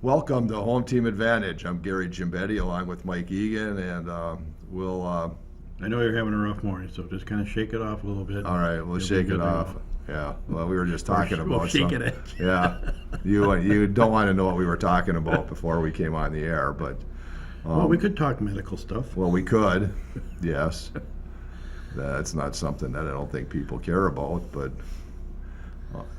Welcome to Home Team Advantage. I'm Gary Gimbetti along with Mike Egan, and we'll. I know you're having a rough morning, so just kind of shake it off a little bit. All right, we'll shake it off. Yeah. Well, we were just talking about We'll shake it. Yeah. You don't want to know what we were talking about before we came on the air, but. Well, we could talk medical stuff. Well, we could. Yes. That's not something that I don't think people care about, but.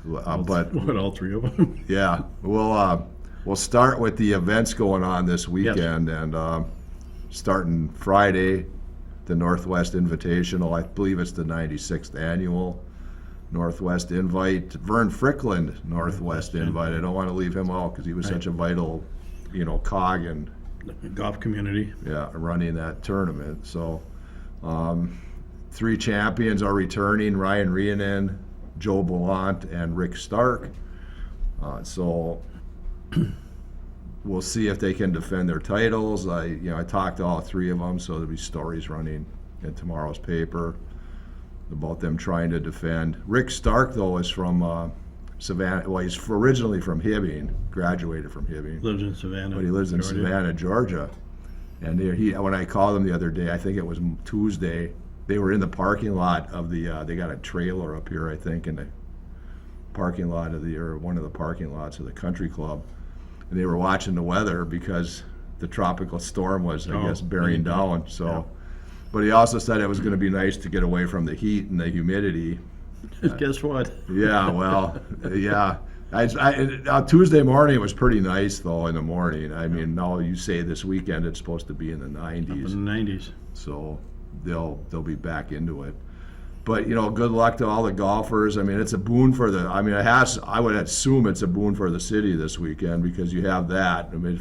What, all three of them? Yeah. We'll start with the events going on this weekend, and starting Friday, the Northwest Invitational. I believe it's the 96th annual Northwest Invite. Vern Frickland Northwest Invite. I don't want to leave him out because he was such a vital, cog in Golf community. Yeah, running that tournament. So, 3 champions are returning: Ryan Rionen, Joe Ballant, and Rick Stark. So we'll see if they can defend their titles. I talked to all 3 of them, so there'll be stories running in tomorrow's paper about them trying to defend. Rick Stark, though, is from Savannah. Well, he's originally from Hibbing, graduated from Hibbing. Lives in Savannah, but he lives in Georgia. Savannah, Georgia. And when I called him the other day, I think it was Tuesday, they were in the parking lot of the. They got a trailer up here, I think, in the parking lot or one of the parking lots of the country club, and they were watching the weather because the tropical storm was, I guess, bearing down. So, yeah. But he also said it was going to be nice to get away from the heat and the humidity. Guess what? Yeah, well, yeah. Tuesday morning it was pretty nice though in the morning. I mean, now you say this weekend it's supposed to be in the 90s. Up in the 90s. So they'll be back into it. But good luck to all the golfers. I mean, it's a boon for the. I mean, I would assume it's a boon for the city this weekend because you have that. I mean,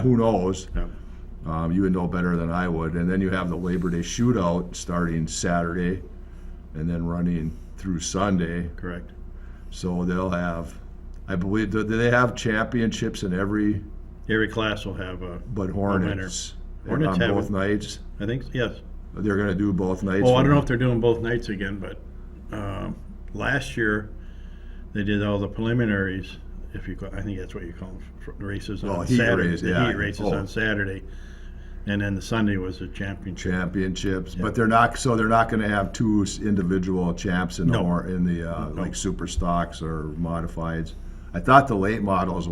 who knows? Yeah. You would know better than I would. And then you have the Labor Day shootout starting Saturday, and then running through Sunday. Correct. So they'll have, I believe, do they have championships in every? Every class will have a. But Hornets. Hornets on have both nights. I think yes. They're going to do both nights. Oh, I don't know if they're doing both nights again, but last year they did all the preliminaries. I think that's what you call them, races on Saturday. Heat races on Saturday, and then the Sunday was the championships. Yeah. But they're not going to have 2 individual champs in the like super stocks or modifieds. I thought the late models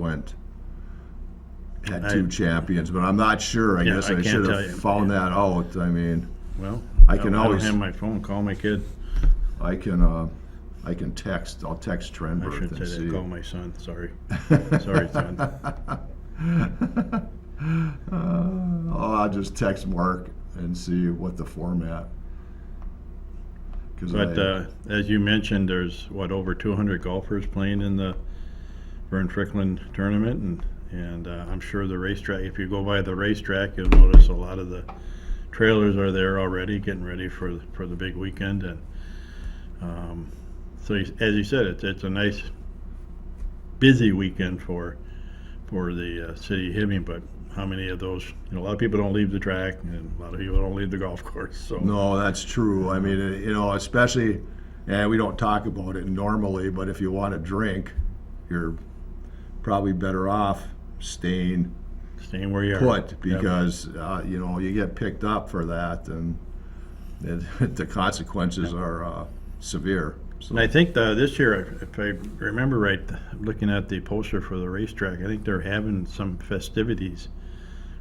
had 2 champions, but I'm not sure. I guess I should have found that out. I mean. Well, I don't have my phone. Call my kid. I can text. I'll text Trenberth. I should and say see. that. Call my son. Sorry. Sorry, son. I'll just text Mark and see what the format. But as you mentioned, there's over 200 golfers playing in the Vern Frickland tournament, and I'm sure the racetrack. If you go by the racetrack, you'll notice a lot of the trailers are there already, getting ready for the big weekend, and so as you said, it's a nice, busy weekend for the city of Hibbing. But how many of those? A lot of people don't leave the track, and a lot of people don't leave the golf course. So no, that's true. I mean, especially, and we don't talk about it normally, but if you want to drink, you're probably better off staying where you are because you get picked up for that, and the consequences are severe. So. And I think this year, if I remember right, looking at the poster for the racetrack, I think they're having some festivities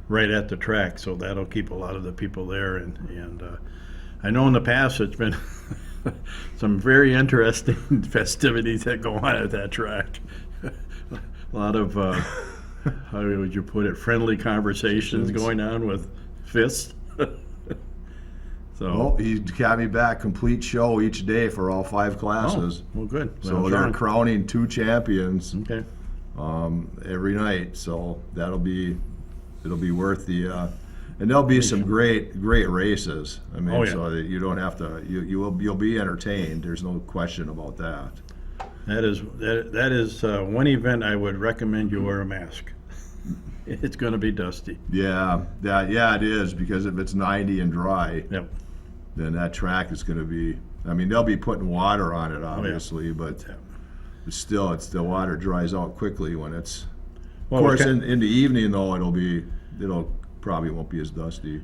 right at the track, so that'll keep a lot of the people there. And I know in the past it's been some very interesting festivities that go on at that track. A lot of how would you put it? Friendly conversations going on with fists. So he got me back. Complete show each day for all 5 classes. Oh, well, good. So they're crowning 2 champions. Okay. Every night. So it'll be worth the. And there'll be some great races. I mean, so that you don't have to. You'll be entertained. There's no question about that. That is one event I would recommend you wear a mask. It's going to be dusty. Yeah, it is, because if it's 90 and dry, yep, then that track is going to be. I mean, they'll be putting water on it, obviously, but still, the water dries out quickly when it's Of Well, course, okay. in the evening though, it'll probably won't be as dusty.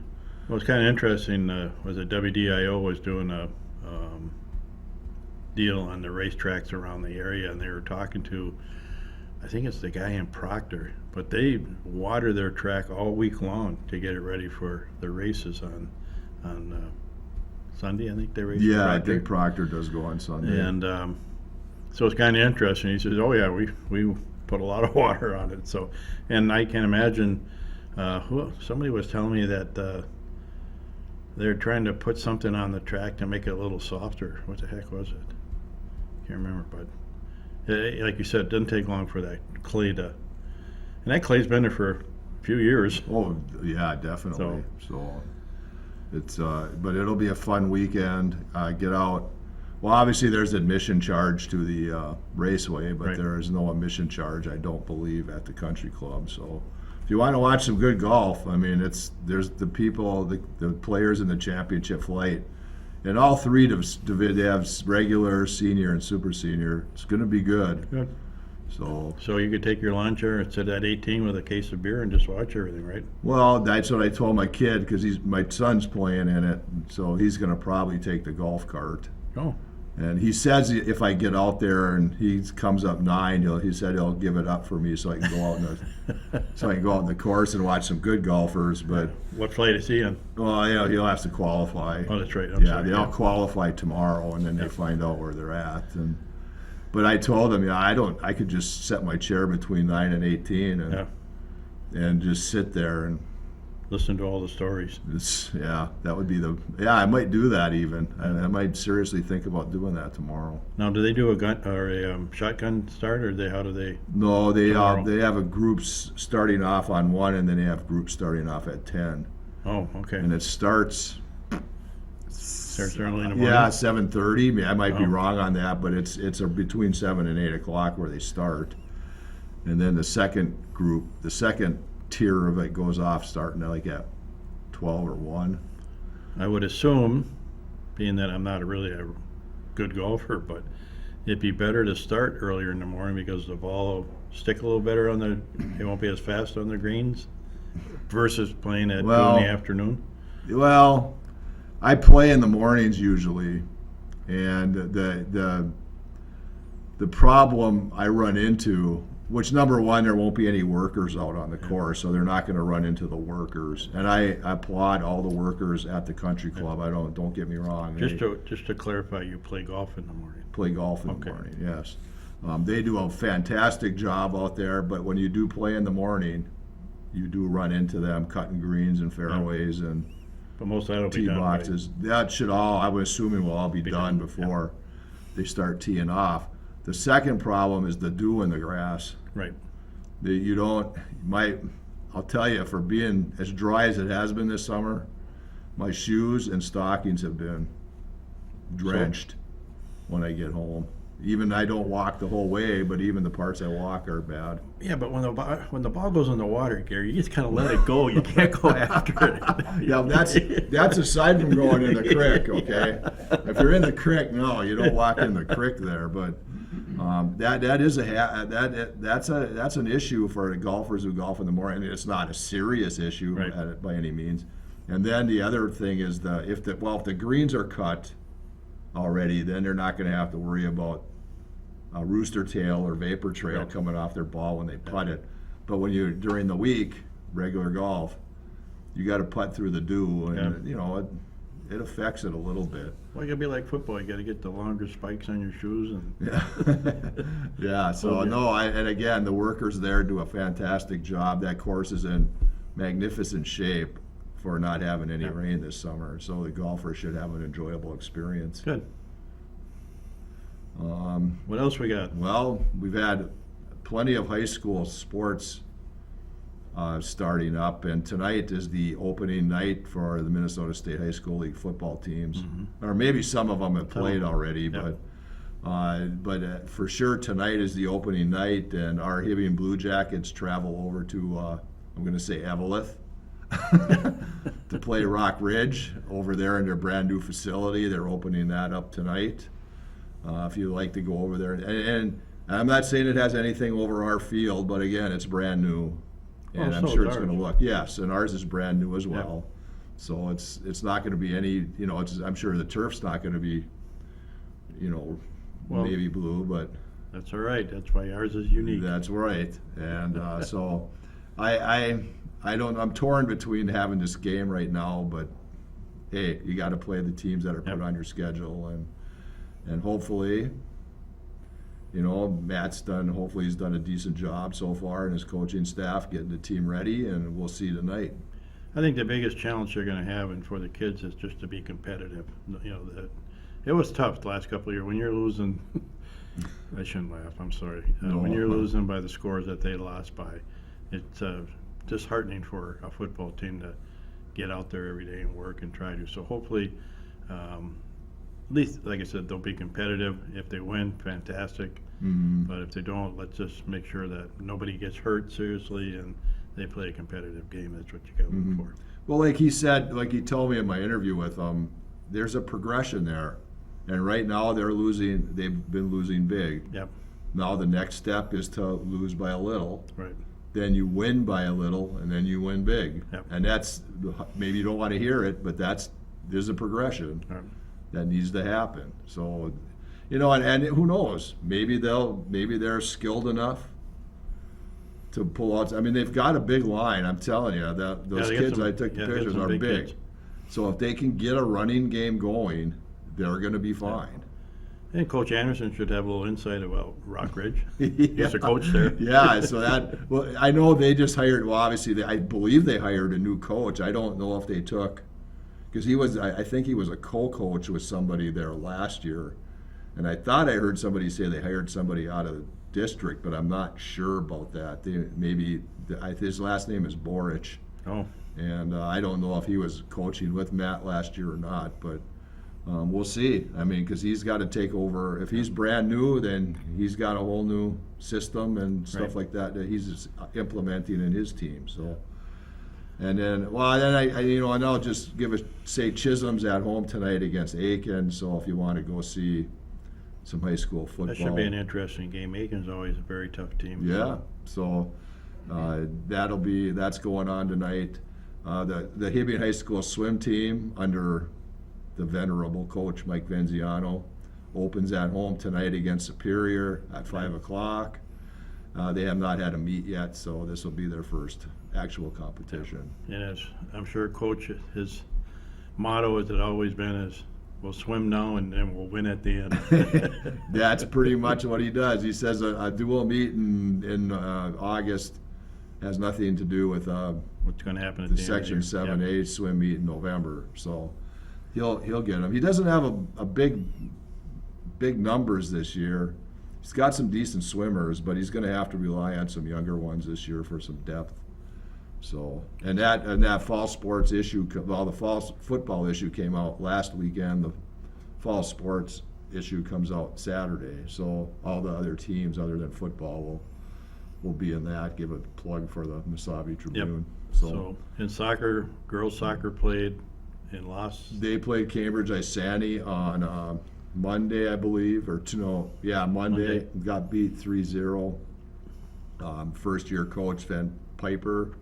Well, it's kind of interesting, was it WDIO was doing a deal on the racetracks around the area, and they were talking to, I think it's the guy in Proctor, but they water their track all week long to get it ready for the races on Sunday, I think they race. Yeah, I Proctor. think Proctor does go on Sunday. And so it's kind of interesting. He says, "Oh yeah, we put a lot of water on it." So, and I can imagine, somebody was telling me that they're trying to put something on the track to make it a little softer. What the heck was it? Can't remember, but like you said, it doesn't take long for that clay to, and that clay's been there for a few years. Oh, yeah, definitely. So it's, but it'll be a fun weekend. Get out. Well, obviously there's admission charge to the raceway, but Right. there is no admission charge, I don't believe, at the country club. So if you want to watch some good golf, I mean, there's the people, the players in the championship flight. And all three they have regular, senior, and super senior. It's going to be good. Good. So, So you could take your lunch and sit at 18 with a case of beer and just watch everything, right? well, that's what I told my kid because my son's playing in it, so he's going to probably take the golf cart. Oh, And he says if I get out there and he comes up 9, he said he'll give it up for me so I can go out in the course and watch some good golfers. But what flight is he on? well, yeah, he'll have to qualify. Oh, that's right. I'm Yeah, sorry. they all qualify tomorrow, and then they find out where they're at. But I told them, I could just set my chair between 9 and 18 and just sit there and Listen to all the stories. that would be I might do that even. I might seriously think about doing that tomorrow. Now, do they do a gun or a shotgun start, or how do they? No, Tomorrow. they have a groups starting off on 1, and then they have groups starting off at 10, Oh, okay. and it starts. Starts early in the morning. Yeah, 7:30. I might be Oh. wrong on that, but it's between 7 and 8 o'clock where they start, and then the second tier of it goes off starting like at 12 or 1. I would assume, being that I'm not really a good golfer, but it'd be better to start earlier in the morning because the ball will stick a little better it won't be as fast on the greens versus playing at 2 Well, in the afternoon. Well, I play in the mornings usually, and the problem I run into, which number one, there won't be any workers out on the course, so they're not going to run into the workers. And I applaud all the workers at the country club. Don't get me wrong. Just to clarify, you play golf in the morning. Play golf in Okay. the morning, yes. They do a fantastic job out there, but when you do play in the morning, you do run into them cutting greens and fairways and But most of that'll be tee done. boxes. That should I was assuming will all be done done, before they start teeing off. The second problem is the dew in the grass. Right. I'll tell you, for being as dry as it has been this summer, my shoes and stockings have been drenched when I get home. Even I don't walk the whole way, but even the parts I walk are bad. Yeah, but when the ball goes in the water, Gary, you just kind of let it go. You can't go after it. Yeah, that's aside from going in the creek. Okay, if you're in the creek, no, you don't walk in the creek there. But that's an issue for the golfers who golf in the morning. It's not a serious issue Right. by any means. And then the other thing is if the greens are cut already, then they're not going to have to worry about a rooster tail or vapor trail Right. coming off their ball when they putt it. But when you're during the week, regular golf, you got to putt through the dew, and it affects it a little bit. Well, you gotta be like football. You gotta get the longer spikes on your shoes, and Yeah, yeah. So Okay. no, and again, the workers there do a fantastic job. That course is in magnificent shape for not having any rain this summer. So the golfers should have an enjoyable experience. good. What else we got? Well, we've had plenty of high school sports starting up, and tonight is the opening night for the Minnesota State High School League football teams. Or maybe some of them have played already, Yep. but for sure tonight is the opening night, and our Hibbing Blue Jackets travel over to I'm going to say Eveleth to play Rock Ridge over there in their brand new facility. They're opening that up tonight. If you'd like to go over there, and I'm not saying it has anything over our field, but again, it's brand new. And Oh, I'm so sure is it's ours. gonna look, yes, and ours is brand new as well. So it's not gonna be any, I'm sure the turf's not gonna be, Well- navy blue, but That's all right. That's why ours is unique. that's right. And so I'm torn between having this game right now, but hey, you gotta play the teams that are put Yep. on your schedule, and hopefully, hopefully he's done a decent job so far in his coaching staff, getting the team ready, and we'll see tonight. I think the biggest challenge they're going to have, and for the kids, is just to be competitive. It was tough the last couple of years when you're losing. I shouldn't laugh. I'm sorry. No. When you're losing by the scores that they lost by, it's disheartening for a football team to get out there every day and work and try to. So hopefully, at least, like I said, they'll be competitive. If they win, fantastic. Mhm. But if they don't, let's just make sure that nobody gets hurt seriously and they play a competitive game. That's what you got to Mhm. look for. Well, like he told me in my interview with him, there's a progression there. And right now they've been losing big. Yep. Now the next step is to lose by a little. Right. Then you win by a little, and then you win big. Yep. And that's, maybe you don't want to hear it, but there's a progression All right. that needs to happen. So, and who knows? Maybe they're skilled enough to pull out. I mean, they've got a big line. I'm telling you, those they got kids some- I took the yeah, they got pictures some are big big. kids. So if they can get a running game going, they're going to be fine. And Coach Anderson should have a little insight about Rock Ridge. Yeah. He's a coach there. Yeah, so well, I know they just hired, well, obviously, I believe they hired a new coach. I don't know if they took, because I think he was a co-coach with somebody there last year. And I thought I heard somebody say they hired somebody out of the district, but I'm not sure about that. His last name is Boric. Oh, And I don't know if he was coaching with Matt last year or not, but we'll see. I mean, because he's got to take over. If he's brand new, then he's got a whole new system and stuff Right. like that he's just implementing in his team. So, and then, and I'll just say Chisholm's at home tonight against Aiken. So if you want to go see some high school football, that should be an interesting game. Aiken's always a very tough team. yeah. So that's going on tonight. The Hibbing High School swim team under the venerable coach Mike Venziano opens at home tonight against Superior at 5 o'clock. They have not had a meet yet, so this will be their first actual competition. And as I'm sure Coach, his motto, as it always been, is we'll swim now and then we'll win at the end. That's pretty much what he does. He says a dual meet in August has nothing to do with What's going to happen at the the end of Section the year. 7A swim meet in November. So he'll get him. He doesn't have a big numbers this year. He's got some decent swimmers, but he's going to have to rely on some younger ones this year for some depth. So, and that fall sports issue, well, the fall football issue came out last weekend. The fall sports issue comes out Saturday. So all the other teams other than football will be in that. Give a plug for the Mesabi Tribune. So in soccer, girls soccer played and lost. They played Cambridge Isani on Monday, I believe, Monday. Monday. Got beat 3-0. First-year coach Van Piper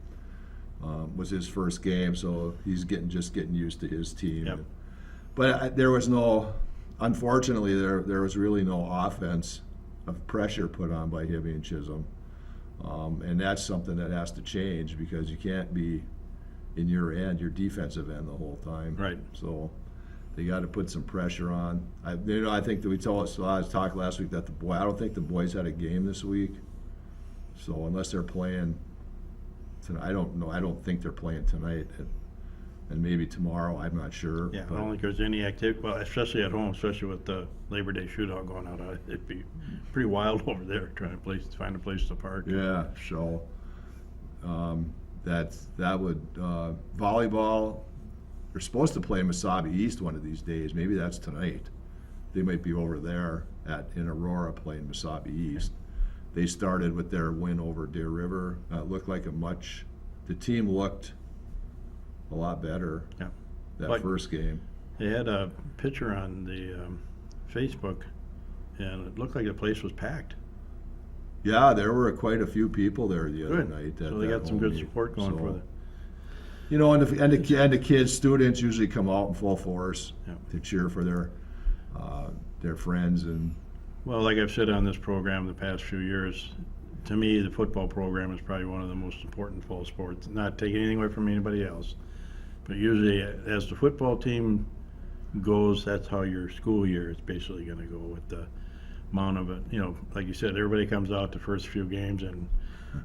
was his first game, so he's just getting used to his team. Yep. But unfortunately, there was really no offense of pressure put on by Hibbing and Chisholm. And that's something that has to change because you can't be in your defensive end the whole time. Right. So they got to put some pressure on. I think that I was talking last week that I don't think the boys had a game this week. So unless they're playing tonight, I don't know. I don't think they're playing tonight. And maybe tomorrow, I'm not sure. Yeah, I but- don't think there's any activity, well, especially at home, especially with the Labor Day shootout going on. It'd be pretty wild over there trying to find a place to park. Yeah, so that would volleyball. They're supposed to play Mesabi East one of these days. Maybe that's tonight. They might be over there in Aurora playing Mesabi East. They started with their win over Deer River. Looked like the team looked a lot better Yeah. that But- first game. They had a picture on the Facebook, and it looked like the place was packed. Yeah, there were quite a few people there the other Good. night. So they got some good home meet. support going for So, them. You know, and the kids, students usually come out in full force Yeah. to cheer for their friends and Well, like I've said on this program the past few years, to me, the football program is probably one of the most important fall sports. Not taking anything away from anybody else, but usually as the football team goes, that's how your school year is basically going to go with the amount of it. You know, like you said, everybody comes out the first few games, and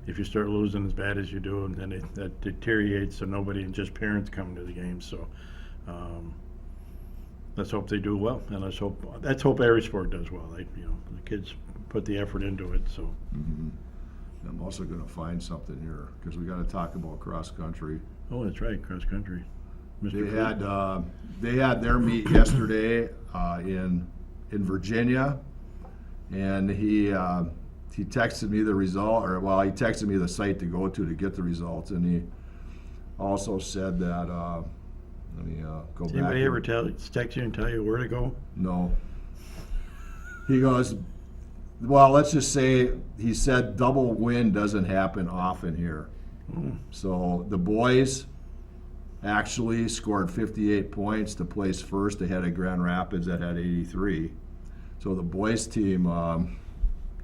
if you start losing as bad as you do, and then that deteriorates, so nobody and just parents come to the games. So let's hope they do well, and let's hope every sport does well. Like, you know, the kids put the effort into it. So I'm also going to find something here because we got to talk about cross country. oh, that's right, cross country. Mr. They Fruit. they had their meet yesterday in Virginia, and he texted me the result, or well, he texted me the site to go to get the results, and he also said that. Let me go Does back. anybody here. ever text you and tell you where to go? No. He goes, well, let's just say he said double win doesn't happen often here. So the boys actually scored 58 points to place first ahead of Grand Rapids that had 83. So the boys team,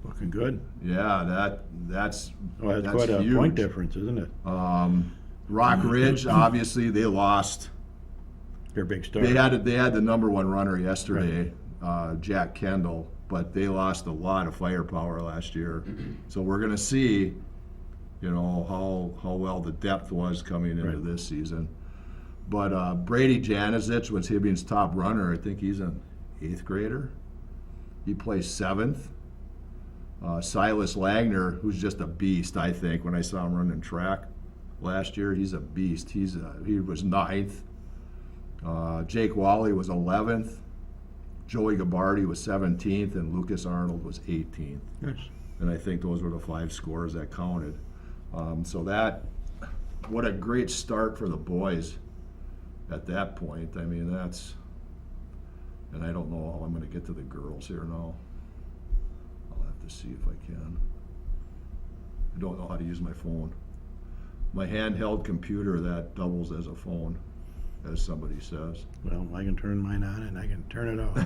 Looking good. yeah, that's Oh, that's quite a huge. point difference, isn't it? Rock Ridge, obviously, they lost. They're a big star. They had the number one runner yesterday, Jack Kendall, but they lost a lot of firepower last year. So we're going to see, you know, how well the depth was coming into Right. this season. But Brady Janicic was Hibbing's top runner. I think he's an 8th grader. He placed 7th. Silas Langner, who's just a beast, I think. When I saw him running track last year, he's a beast. He was 9th. Jake Wally was 11th. Joey Gabardi was 17th, and Lucas Arnold was 18th. Yes. And I think those were the 5 scores that counted. So what a great start for the boys at that point. I mean, and I don't know how I'm going to get to the girls here now. I'll have to see if I can. I don't know how to use my phone. My handheld computer, that doubles as a phone, as somebody says. Well, I can turn mine on and I can turn it off.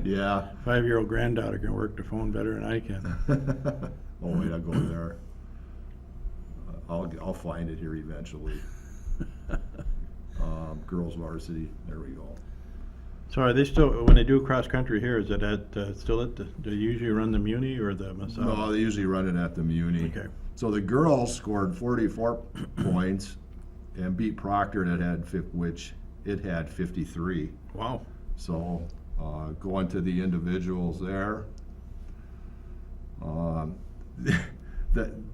Yeah. 5-year-old granddaughter can work the phone better than I can. Oh, wait, I'll go there. I'll find it here eventually. Girls varsity, there we go. So are they still, when they do cross country here, is it still do they usually run the Muni or the Massage? No, they usually run it at the Muni. Okay. So the girls scored 44 points and beat Proctor which it had 53. Wow. So going to the individuals there.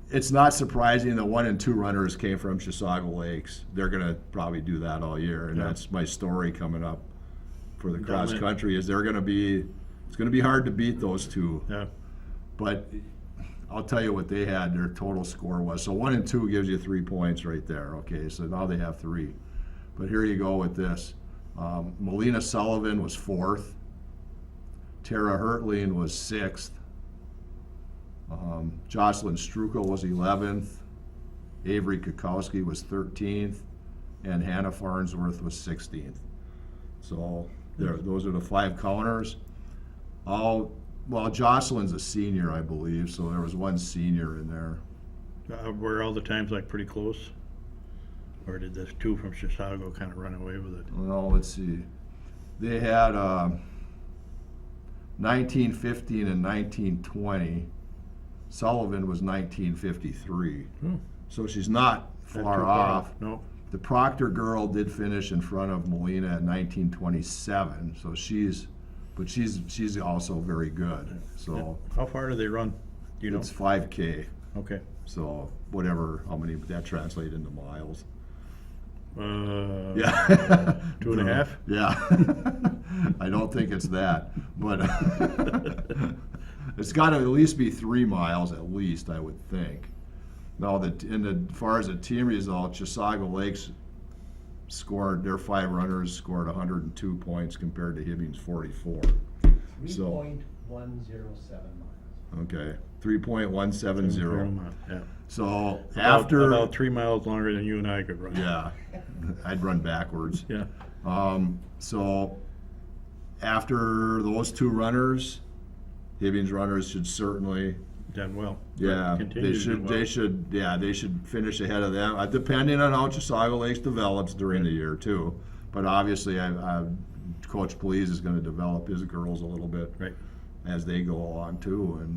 It's not surprising the 1 and 2 runners came from Chisago Lakes. They're going to probably do that all year, and Yeah. that's my story coming up for the cross Dominant. country. It's going to be hard to beat those two. Yeah. But I'll tell you what they had. Their total score was, so 1 and 2 gives you 3 points right there. Okay, so now they have 3. But here you go with this. Melina Sullivan was 4th. Tara Hertling was 6th. Jocelyn Strukel was 11th. Avery Kukowski was 13th. And Hannah Farnsworth was 16th. So those are the 5 counters. Well, Jocelyn's a senior, I believe, so there was 1 senior in there. Were all the times like pretty close? Or did the 2 from Chicago kind of run away with it? Well, let's see. They had 1915 and 1920. Sullivan was 1953. So she's not Not far too off. No. The Proctor girl did finish in front of Molina at 1927, so she's also very good. So How far do they run? Do you know? it's 5K. Okay. So how many would that translate into miles? Yeah. Yeah. 2.5? Yeah. I don't think it's that, but it's got to at least be 3 miles at least, I would think. Now, as far as the team result, Chisago Lakes their 5 runners scored 102 points compared to Hibbing's 44. So 3.107 miles. Okay, 3.170. Yeah. So after, About 3 miles longer than you and I could run. yeah, I'd run backwards. Yeah. So after those two runners, Hibbing's runners should certainly, Done well. yeah, Continue to do well. they should finish ahead of them, depending on how Chisago Lakes develops during the year too. But obviously, Coach Please is gonna develop his girls a little bit Right. as they go along too,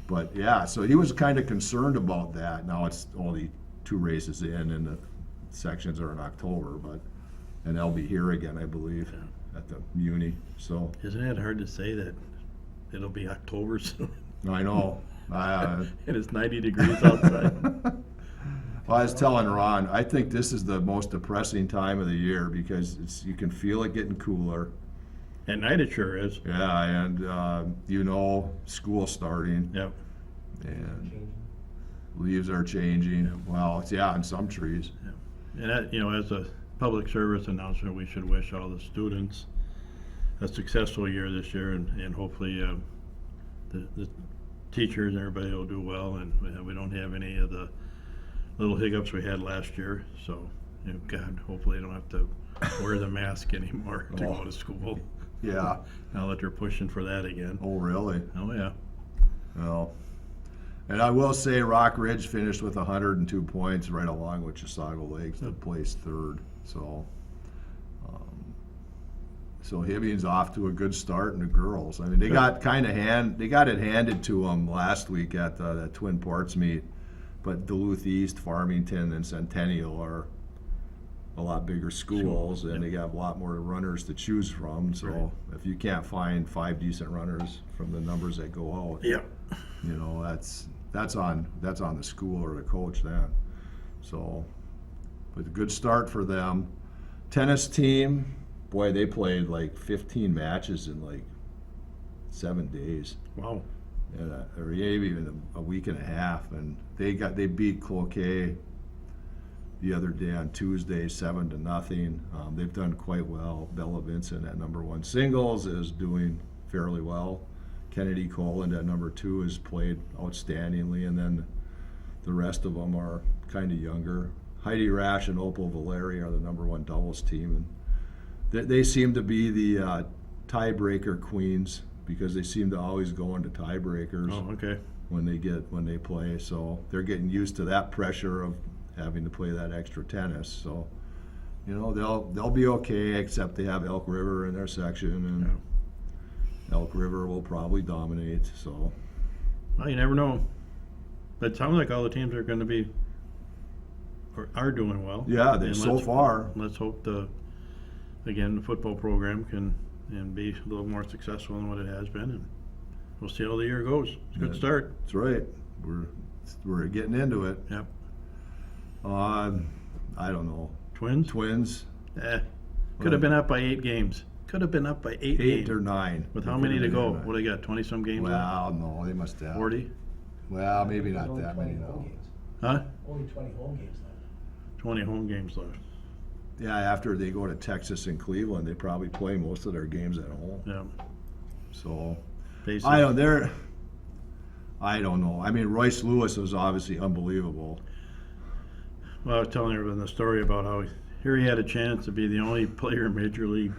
but yeah, so he was kind of concerned about that. Now it's only 2 races in, and the sections are in October, and they'll be here again, I believe, at the Muni, so. Isn't it hard to say that it'll be October soon? I know. And it's 90 degrees outside. Well, I was telling Ron, I think this is the most depressing time of the year because you can feel it getting cooler. At night it sure is. Yeah, and school starting Yep. and leaves are changing. Well, in some trees. And that, as a public service announcement, we should wish all the students a successful year this year, and hopefully the teachers and everybody will do well, and we don't have any of the little hiccups we had last year. So, God, hopefully they don't have to wear the mask anymore to go to school. Yeah. Now that they're pushing for that again. Oh, really? Oh, yeah. Well, and I will say Rock Ridge finished with 102 points right along with Chisago Lakes that placed third. So Hibbing's off to a good start in the girls. I mean, they got it handed to them last week at the Twin Ports meet, but Duluth East, Farmington, and Centennial are a lot bigger schools, and they have a lot more runners to choose from. So Right. if you can't find 5 decent runners from the numbers that go out, Yeah. that's on the school or the coach then. So, but a good start for them. Tennis team, boy, they played like 15 matches in like 7 days, Wow. or maybe even a week and a half, and they beat Cloquet the other day on Tuesday 7-0. They've done quite well. Bella Vincent at #1 singles is doing fairly well. Kennedy Coland at #2 has played outstandingly, and then the rest of them are kind of younger. Heidi Rash and Opal Valeri are the #1 doubles team, and they seem to be the tiebreaker queens because they seem to always go into tiebreakers Oh, okay. when they play. So they're getting used to that pressure of having to play that extra tennis. So they'll be okay, except they have Elk River in their section, and Yeah. Elk River will probably dominate. So Well, you never know. But it sounds like all the teams are going to be or are doing well. yeah, And so let's- far. Let's hope the football program can be a little more successful than what it has been, and we'll see how the year goes. It's a good Yeah. start. That's right. We're getting into it. Yep. I don't know. Twins? Twins, Could have been up by 8 games. Could have been up by 8 8 games. or 9. With how many to go? Well, What do they got, 20-some games left? no, they must have. 40? Well, maybe not Only that 20 many. home No. games. Huh? Only 20 home games left. 20 home games left. Yeah, after they go to Texas and Cleveland, they probably play most of their games at home. Yeah. So Basically. I don't know. I mean, Royce Lewis was obviously unbelievable. Well, I was telling everyone the story about how here he had a chance to be the only player in Major League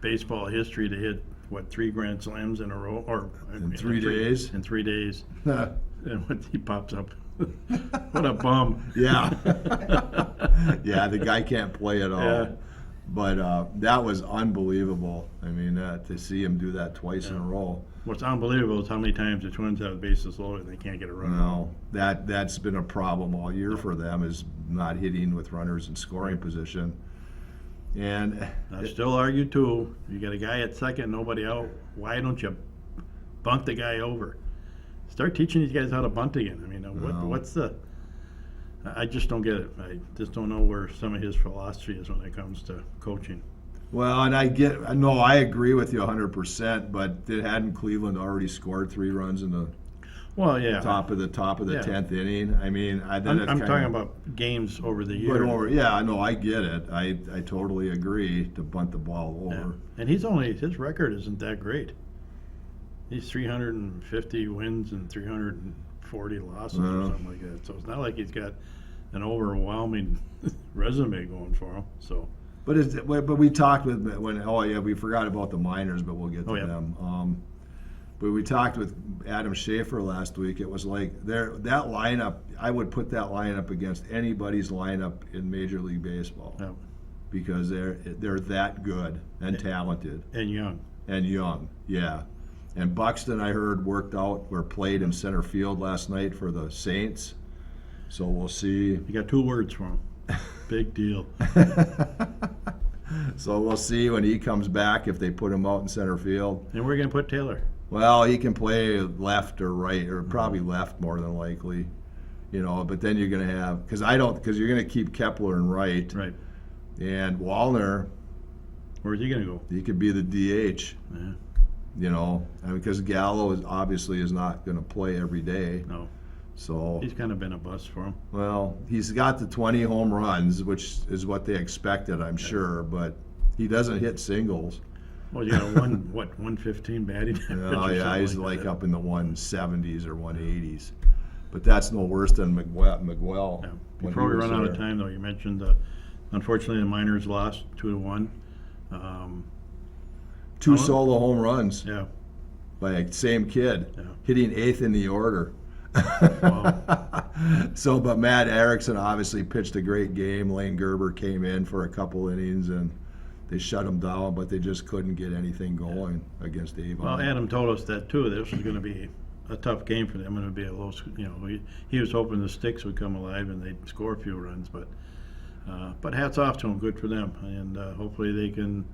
Baseball history to hit, 3 Grand Slams in a row? Or In 3 days? In 3 days. Yeah. And when he pops up, what a bum. Yeah, the guy can't play at all. Yeah. But that was unbelievable. I mean, to see him do that twice in a row. What's unbelievable is how many times the Twins have bases loaded and they can't get a run. No, that's been a problem all year for them, is not hitting with runners in scoring position. And I still argue too, you got a guy at second, nobody out, why don't you bunt the guy over? Start teaching these guys how to bunt again. I mean, what's I just don't get it. I just don't know where some of his philosophy is when it comes to coaching. well, and I agree with you 100%. But hadn't Cleveland already scored 3 runs in the Well, yeah. top of the Yeah. 10th inning? I mean, I'm talking about games over the year. I get it. I totally agree to bunt the ball over. Yeah. And his record isn't that great. He's 350 wins and 340 losses or something like that. So it's not like he's got an overwhelming resume going for him. So, But we talked with we forgot about the minors, but we'll get to Oh, yeah. them. But we talked with Adam Schaefer last week. It was like that lineup. I would put that lineup against anybody's lineup in Major League Baseball yeah. because they're that good and talented And young. and young. Yeah. And Buxton, I heard, worked out or played in center field last night for the Saints. So we'll see. You got 2 words for him. Big deal. So we'll see when he comes back if they put him out in center field. And we're going to put Taylor. Well, he can play left or right, or probably left more than likely, But then you're going to have because you're going to keep Kepler in right, Right. and Wallner. Where's he going to go? He could be the DH, Yeah. because Gallo is not going to play every day. No. So He's kind of been a bust for him. well, he's got the 20 home runs, which is what they expected, I'm sure, but he doesn't hit singles. Well, you got a 115 batting average. Oh or yeah, something he's like like that. up in the 170s or 180s, but that's no worse than Miguel. Yeah. when Before he we was run out of there. time, though, you mentioned unfortunately the Miners lost 2-1. 2 Oh. solo home runs Yeah. by a same kid, Yeah. hitting 8th in the order. Wow. So, but Matt Erickson obviously pitched a great game. Lane Gerber came in for a couple innings and they shut him down, but they just couldn't get anything going against Avon. Well, Adam told us that too. This was going to be a tough game for them. Going to be a low. He was hoping the Sticks would come alive and they'd score a few runs. But hats off to them. Good for them. And hopefully they can,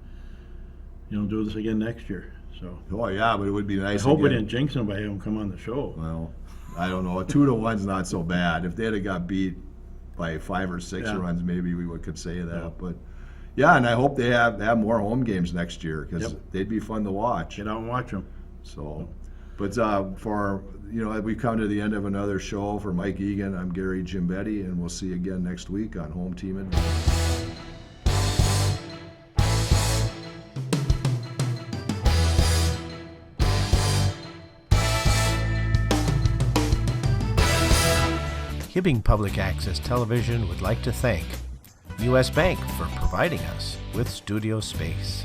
do this again next year. So Oh yeah, but it would be I nice. hope we again. didn't jinx them by having them come on the show. Well, I don't know. A 2-1's not so bad. If they'd have got beat by 5 or 6 Yeah. runs, maybe we could say that. Yeah. But yeah, and I hope they have more home games next year because Yep. they'd be fun to watch. Get out and watch them. So, but for we come to the end of another show. For Mike Egan, I'm Gary Gimbetti, and we'll see you again next week on Home Team Advantage. Hibbing Public Access Television would like to thank U.S. Bank for providing us with studio space.